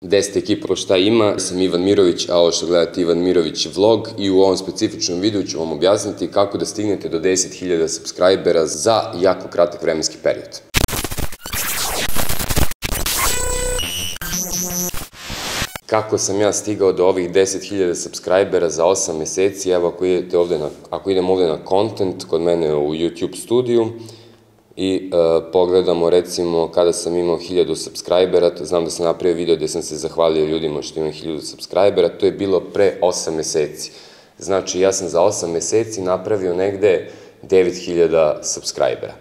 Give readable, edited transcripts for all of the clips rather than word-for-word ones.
10 ekipa šta ima, sam Ivan Mirović, a ovo što gledate Ivan Mirović vlog i u ovom specifičnom videu ću vam objasniti kako da stignete do 10.000 subscribera za jako kratak vremenski period. Kako sam ja stigao do ovih 10.000 subscribera za 8 meseci, evo ako idem ovde na content kod mene u YouTube studiju i pogledamo recimo kada sam imao 1000 subscribera, znam da sam napravio video gde sam se zahvalio ljudima što imam 1000 subscribera, to je bilo pre 8 meseci. Znači ja sam za 8 meseci napravio negde 9000 subscribera.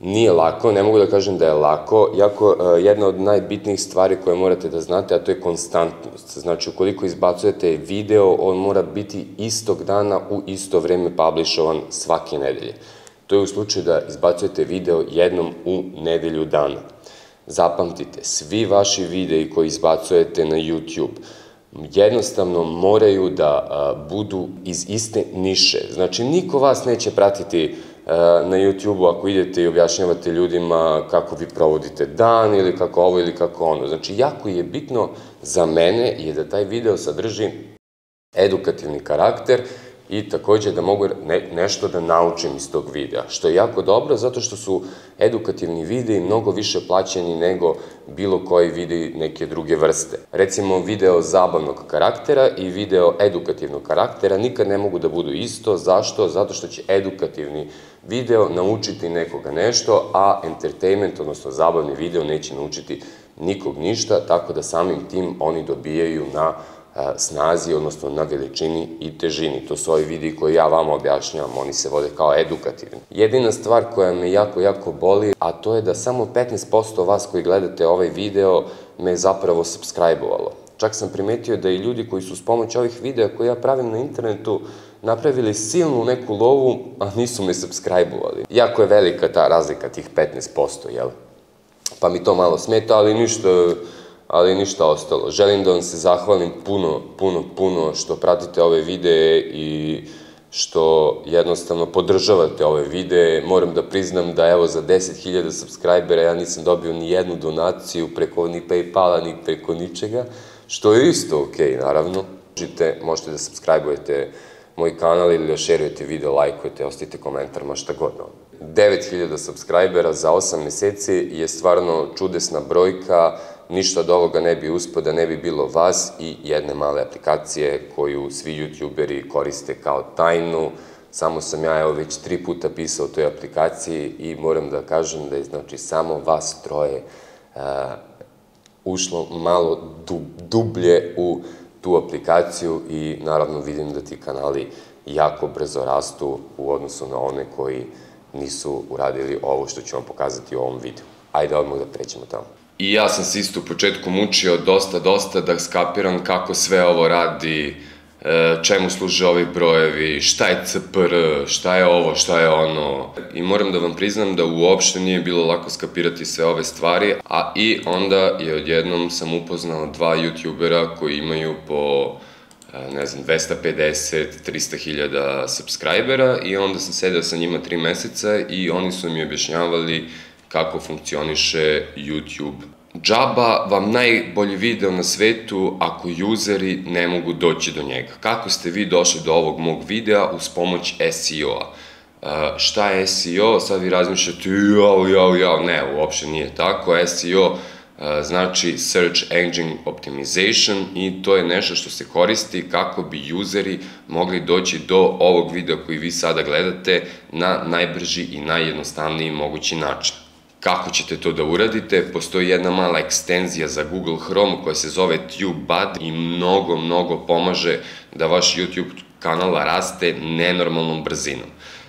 Nije lako, ne mogu da kažem da je lako, jako jedna od najbitnijih stvari koje morate da znate, a to je konstantnost. Znači, ukoliko izbacujete video, on mora biti istog dana u isto vreme publishovan svake nedelje. To je u slučaju da izbacujete video jednom u nedelju dana. Zapamtite, svi vaši videi koji izbacujete na YouTube jednostavno moraju da budu iz iste niše. Znači, niko vas neće pratiti na YouTube-u ako idete i objašnjavate ljudima kako vi provodite dan ili kako ovo ili kako ono. Znači, jako je bitno za mene je da taj video sadrži edukativni karakter i takođe da mogu nešto da naučim iz tog videa, što je jako dobro zato što su edukativni videi mnogo više plaćeni nego bilo koji videi neke druge vrste. Recimo, video zabavnog karaktera i video edukativnog karaktera nikad ne mogu da budu isto. Zašto? Zato što će edukativni video naučiti nekoga nešto, a entertainment, odnosno zabavni video, neće naučiti nikog ništa, tako da samim tim oni dobijaju na snazi, odnosno na veličini i težini. To su ovi videi koje ja vama objašnjavam, oni se vode kao edukativni. Jedina stvar koja me jako boli, a to je da samo 15% vas koji gledate ovaj video me zapravo subscribe-ovalo. Čak sam primetio da i ljudi koji su s pomoć ovih videa koje ja pravim na internetu napravili silnu neku lovu, a nisu me subscribe-ovali. Jako je velika ta razlika, tih 15%, jel? Pa mi to malo smeta, ali ništa ostalo. Želim da vam se zahvalim puno što pratite ove videe i što jednostavno podržavate ove videe. Moram da priznam da evo za 10.000 subscribera ja nisam dobio ni jednu donaciju preko ni Paypala, ni preko ničega, što je isto okej, naravno. Možete da subscribe-ujete moj kanal ili da šerujete video, lajkujete, ostavite komentar, ma šta god. 9.000 subscribera za 8 meseci je stvarno čudesna brojka. Ništa od ovoga ne bi uspeo da ne bi bilo vas i jedne male aplikacije koju svi youtuberi koriste kao tajnu. Samo sam ja evo već 3 puta pisao o toj aplikaciji i moram da kažem da je znači samo vas troje ušlo malo dublje u tu aplikaciju i naravno vidim da ti kanali jako brzo rastu u odnosu na one koji nisu uradili ovo što ću vam pokazati u ovom videu. Ajde odmah da pređemo tamo. I ja sam se isto u početku mučio dosta da skapiram kako sve ovo radi, čemu služe ovi brojevi, šta je CPR, šta je ovo, šta je ono. I moram da vam priznam da uopšte nije bilo lako skapirati sve ove stvari, a i onda je odjednom sam upoznao 2 youtubera koji imaju po, ne znam, 250-300.000 subscribera i onda sam sedeo sa njima 3 meseca i oni su mi objašnjavali kako funkcioniše YouTube. Džaba vam najbolji video na svetu ako useri ne mogu doći do njega. Kako ste vi došli do ovog mog videa uz pomoć SEO-a? Šta je SEO? Sad vi razmišljate, ne, uopšte nije tako. SEO znači Search Engine Optimization i to je nešto što se koristi kako bi useri mogli doći do ovog videa koji vi sada gledate na najbrži i najjednostavniji mogući način. Kako ćete to da uradite? Postoji jedna mala ekstenzija za Google Chrome koja se zove TubeBuddy i mnogo pomaže da vaš YouTube kanal raste nenormalnom brzinom.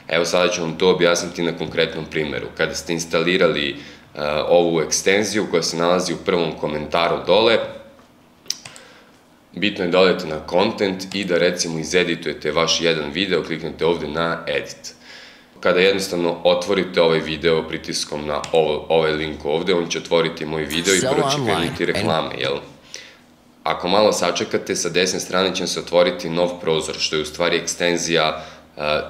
Evo sada ću vam to objasniti na konkretnom primjeru. Kada ste instalirali ovu ekstenziju koja se nalazi u prvom komentaru dole, bitno je da odete na content i da recimo izeditujete vaš jedan video, kliknete ovde na edit. Kada jednostavno otvorite ovaj video pritiskom na ovaj link ovde, on će otvoriti moj video i prvo će krenuti reklame, jel? Ako malo sačekate, sa desne strane će se otvoriti nov prozor, što je u stvari ekstenzija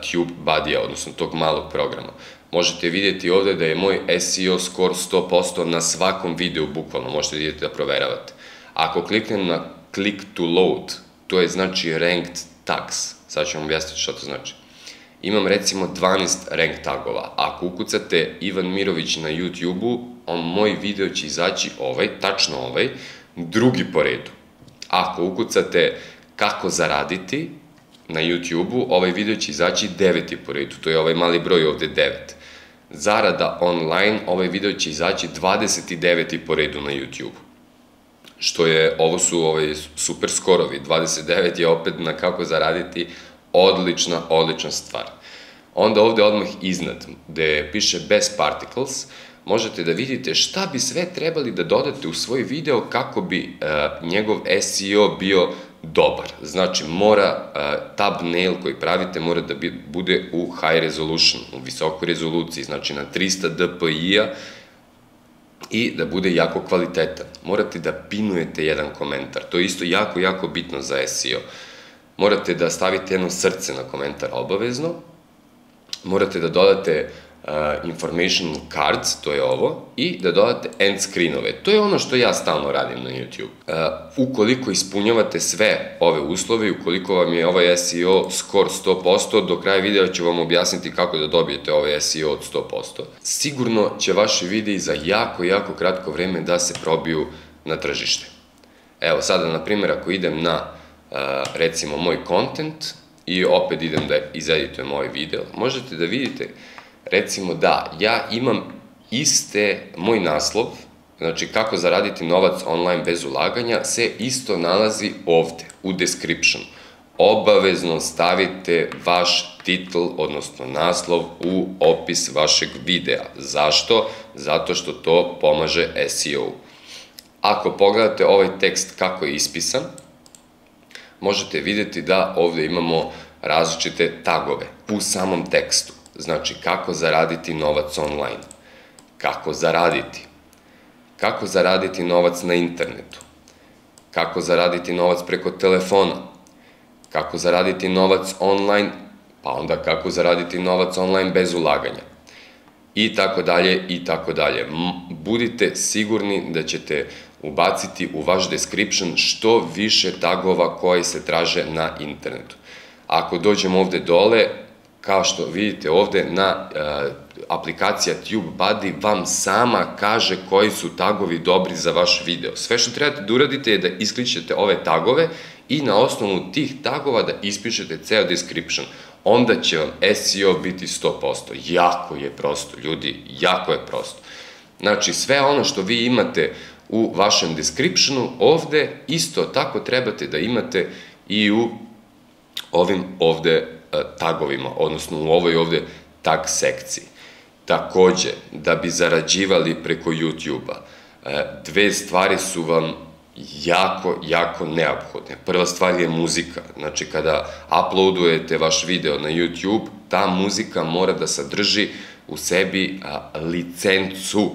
TubeBuddy-a, odnosno tog malog programa. Možete vidjeti ovde da je moj SEO skor 100% na svakom videu, bukvalno, možete vidjeti da proveravate. Ako kliknem na click to load, to je znači ranked tags. Sad ću vam objasniti što to znači. Imam recimo 12 rank tagova. Ako ukucate Ivan Mirović na YouTube-u, moj video će izaći tačno ovaj, drugi po redu. Ako ukucate kako zaraditi na YouTube-u, ovaj video će izaći 9. po redu, to je ovaj mali broj ovde 9. Zarada online, ovaj video će izaći 29. po redu na YouTube-u. Ovo su super skorovi, 29 je opet na kako zaraditi odlična stvar. Onda ovde odmah iznad, gde piše Best Particles, možete da vidite šta bi sve trebali da dodate u svoj video kako bi njegov SEO bio dobar. Znači, thumbnail koji pravite mora da bude u high resolution, u visokoj rezoluciji, znači na 300 dpi-a i da bude jako kvalitetan. Morate da pinujete jedan komentar, to je isto jako bitno za SEO. Morate da stavite jedno srce na komentar obavezno, morate da dodate information cards, to je ovo, i da dodate end screenove. To je ono što ja stalno radim na YouTube. Ukoliko ispunjavate sve ove uslove i ukoliko vam je ovaj SEO skor 100%, do kraja videa ću vam objasniti kako da dobijete ovaj SEO od 100%. Sigurno će vaši videi za jako kratko vreme da se probiju na tržište. Evo sada, na primjer, ako idem na, recimo, moj content i opet idem da izeditujem ovaj video, možete da vidite recimo da ja imam moj naslov, znači kako zaraditi novac online bez ulaganja, se isto nalazi ovde, u description. Obavezno stavite vaš titl, odnosno naslov, u opis vašeg videa. Zašto? Zato što to pomaže SEO-u. Ako pogledate ovaj tekst kako je ispisan, možete vidjeti da ovde imamo različite tagove u samom tekstu. Znači, kako zaraditi novac online, kako zaraditi novac na internetu, kako zaraditi novac preko telefona, kako zaraditi novac online, pa onda kako zaraditi novac online bez ulaganja, i tako dalje, i tako dalje. Budite sigurni da ćete ubaciti u vaš description što više tagova koji se traže na internetu. Ako dođemo ovde dole, kao što vidite ovde, aplikacija TubeBuddy vam sama kaže koji su tagovi dobri za vaš video. Sve što trebate da uradite je da iskličete ove tagove i na osnovu tih tagova da ispišete ceo description. Onda će vam SEO biti 100%. Jako je prosto, ljudi, jako je prosto. Znači, sve ono što vi imate u vašem descriptionu ovde, isto tako trebate da imate i u ovim ovde tagovima, odnosno u ovoj ovde tag sekciji. Takođe, da bi zarađivali preko YouTube-a, dve stvari su vam jako neophodne. Prva stvar je muzika. Znači, kada uploadujete vaš video na YouTube, ta muzika mora da sadrži u sebi licencu,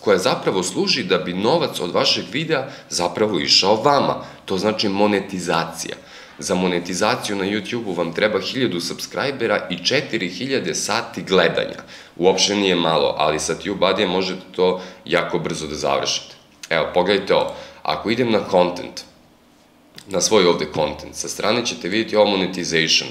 koja zapravo služi da bi novac od vašeg videa zapravo išao vama. To znači monetizacija. Za monetizaciju na YouTube-u vam treba 1000 subscribera i 4000 sati gledanja. Uopšte nije malo, ali sa TubeBuddy možete to jako brzo da završite. Evo, pogledajte ovo. Ako idem na content, na svoj ovde content, sa strane ćete vidjeti ovo monetization,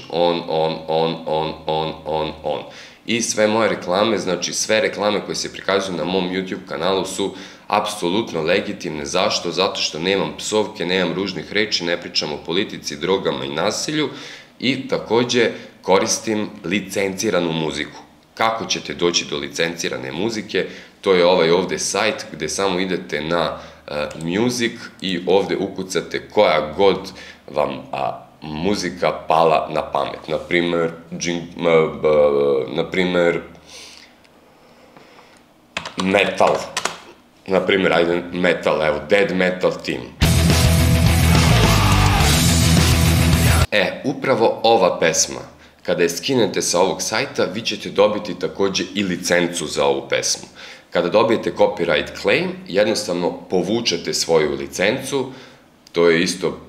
on. I sve moje reklame, znači sve reklame koje se prikazuju na mom YouTube kanalu su apsolutno legitimne. Zašto? Zato što nemam psovke, nemam ružnih reči, ne pričam o politici, drogama i nasilju i takođe koristim licenciranu muziku. Kako ćete doći do licencirane muzike? To je ovaj ovde sajt gde samo idete na music i ovde ukucate koja god vam muzika pala na pamet. Naprimer, metal. Naprimer, ajde metal, evo, Dead Metal Team. Upravo ova pesma, kada je skinete sa ovog sajta, vi ćete dobiti takođe i licencu za ovu pesmu. Kada dobijete copyright claim, jednostavno povučete svoju licencu, to je isto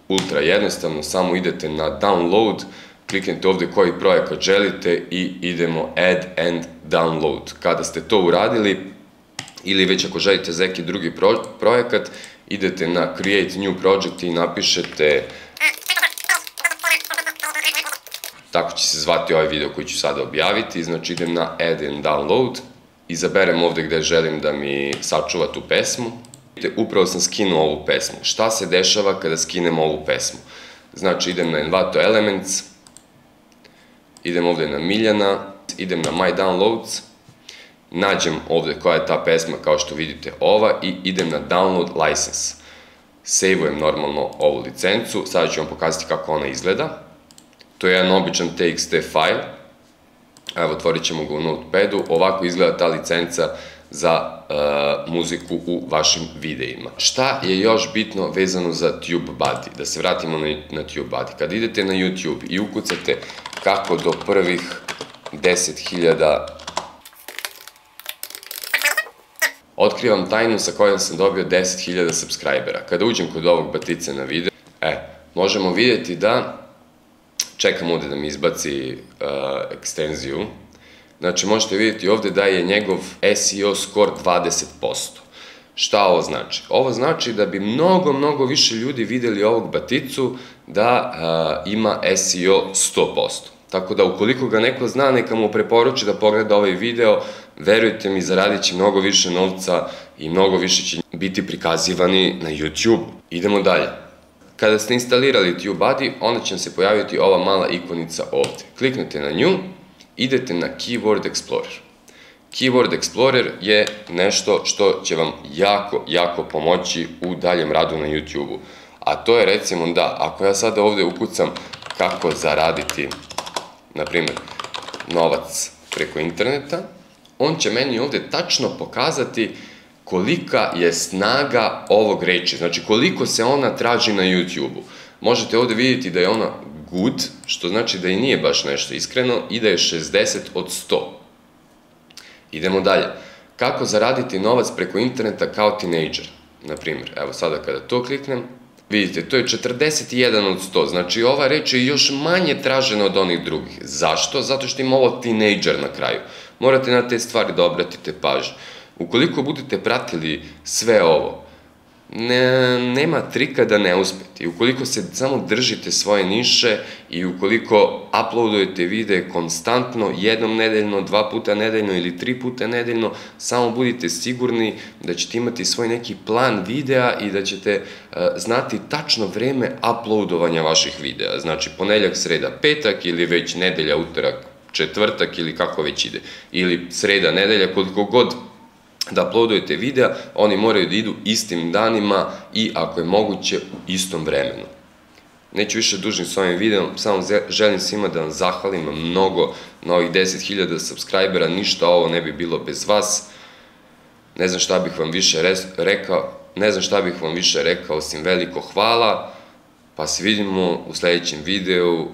ultra jednostavno, samo idete na download, kliknete ovde koji projekat želite i idemo add and download. Kada ste to uradili, ili već ako želite za neki drugi projekat, idete na Create New Project i napišete, tako će se zvati ovaj video koji ću sada objaviti, znači idem na Add and Download, izaberem ovde gde želim da mi sačuva tu pesmu. Upravo sam skinuo ovu pesmu. Šta se dešava kada skinem ovu pesmu? Znači idem na Envato Elements, idem ovde na Miljana, idem na My Downloads, nađem ovde koja je ta pesma, kao što vidite ova, i idem na Download License. Sejvujem normalno ovu licencu, sada ću vam pokazati kako ona izgleda. To je jedan običan TXT file. Evo, otvorit ćemo ga u Notepadu. Ovako izgleda ta licenca za muziku u vašim videima. Šta je još bitno vezano za TubeBuddy? Da se vratimo na TubeBuddy. Kad idete na YouTube i ukucate kako do prvih 10.000, otkrivam tajnu sa kojom sam dobio 10.000 subscribera. Kada uđem kod ovog batice na video, možemo vidjeti da, čekam ovde da mi izbaci ekstenziju, znači možete vidjeti ovde da je njegov SEO score 20%. Šta ovo znači? Ovo znači da bi mnogo više ljudi videli ovog baticu da ima SEO 100%. Tako da ukoliko ga neko zna, neka mu preporuči da pogleda ovaj video, verujte mi, zaradit će mnogo više novca i mnogo više će biti prikazivani na YouTube. Idemo dalje. Kada ste instalirali TubeBuddy, onda će vam se pojaviti ova mala ikonica ovde. Kliknete na nju, idete na Keyword Explorer. Keyword Explorer je nešto što će vam jako pomoći u daljem radu na YouTube-u. A to je recimo da, ako ja sada ovde ukucam kako zaraditi, na primjer, novac preko interneta, on će meni ovde tačno pokazati kolika je snaga ovog reči, znači koliko se ona traži na YouTube-u. Možete ovde vidjeti da je ona good, što znači da i nije baš nešto iskreno, i da je 60 od 100. Idemo dalje. Kako zaraditi novac preko interneta kao tinejdžer? Naprimjer, evo sada kada to kliknem, vidite, to je 41 od 100, znači ova reč je još manje tražena od onih drugih. Zašto? Zato što ima ovo tinejdžer na kraju. Morate na te stvari da obratite pažnju. Ukoliko budete pratili sve ovo, nema trika da ne uspete. I ukoliko se samo držite svoje niše i ukoliko uploadujete videe konstantno, jednom nedeljno, 2 puta nedeljno ili 3 puta nedeljno, samo budite sigurni da ćete imati svoj neki plan videa i da ćete znati tačno vreme uploadovanja vaših videa. Znači ponedeljak, sreda, petak ili već nedelja, utorak, četvrtak ili kako već ide. Ili sreda, nedelja, koliko god da uploadujete videa, oni moraju da idu istim danima i ako je moguće u istom vremenu. Neću više dužim s ovim videom, samo želim svima da vam zahvalim mnogo na ovih 10.000 subscribera, ništa ovo ne bi bilo bez vas. Ne znam šta bih vam više rekao, osim veliko hvala, pa se vidimo u sledećem videu.